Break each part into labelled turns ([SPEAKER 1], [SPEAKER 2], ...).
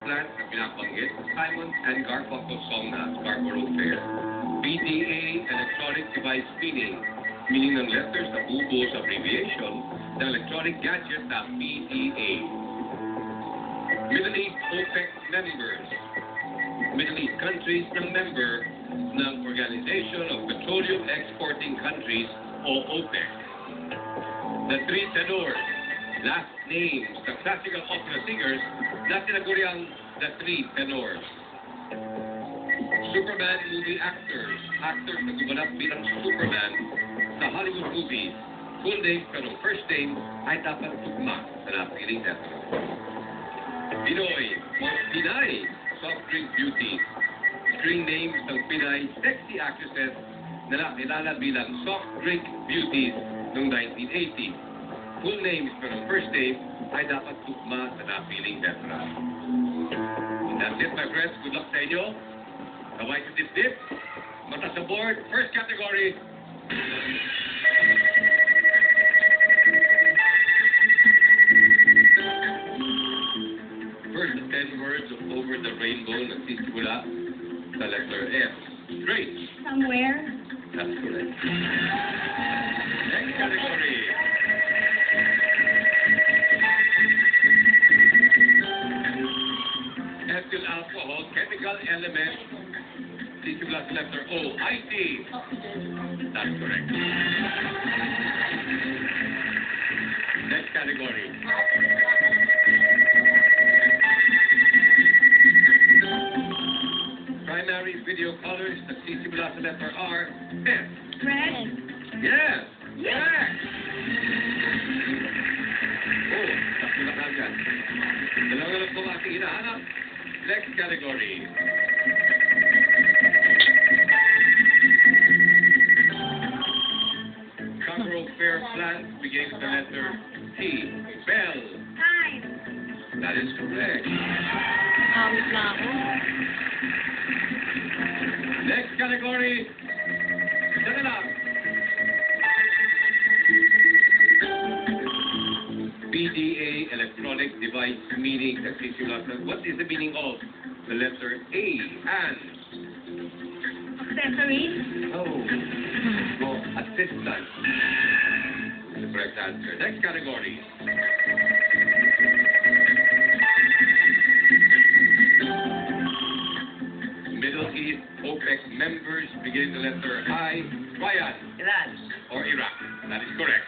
[SPEAKER 1] Plant na pinabanggit, Simon and Garfunkel song na Scarborough Fair. PDA, Electronic Device meaning ng letters na bubuo sa abbreviation ng electronic gadget na PDA. Middle East OPEC members. Middle East countries na member ng Organization of Petroleum Exporting Countries o OPEC. The three tenors, last names ng classical opera singers na tinaguriang the three tenors. Superman movie actors na gumanap bilang Superman sa Hollywood movies. Full name pero first name ay dapat tugma sa napiling letter. Pinoy o Pinay soft drink beauties. Screen names ng Pinay sexy actresses na nakilala bilang soft drink beauties noong 1980. Full names pero first name ay dapat tugma sa napiling letra. And that's it, my friends. Good luck sa inyo. Kaway sa dip-dip. Mata sa board. First category. First 10 words of Over the Rainbow nagsisimula sa letter F. Straight.
[SPEAKER 2] Somewhere.
[SPEAKER 1] That's correct. Next category. Ethyl alcohol, chemical element, sisimula sa letter O. IT. That's correct. Next category. Primary video colors, nagsisimula sa letter R. S.
[SPEAKER 2] Red.
[SPEAKER 1] Yes. Correct. Oh, sakto na kagad. Dalawa lang po ating hinahanap. Next category. Scarborough Fair plant beginning with the letter T. Bell.
[SPEAKER 2] Time.
[SPEAKER 1] That is correct.
[SPEAKER 2] Awit na ako.
[SPEAKER 1] Next category. Dala lang. PDA, electronic device, meaning, what is the meaning of the letter A? And?
[SPEAKER 2] Accessories.
[SPEAKER 1] Oh, assistant. The correct answer. Next category. Middle East OPEC members beginning the letter I. Ryan.
[SPEAKER 2] Iran.
[SPEAKER 1] Or Iraq. That is correct.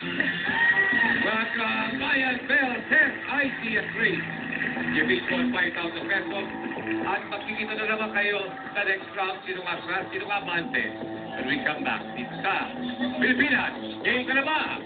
[SPEAKER 1] Welcome, Ryan Bell, 10 IT at 3. Give each one 5,000 pesos. At magkikita na naman kayo sa next round, sino nga amante. When we come back dito sa Pilipinas, game ka na ba?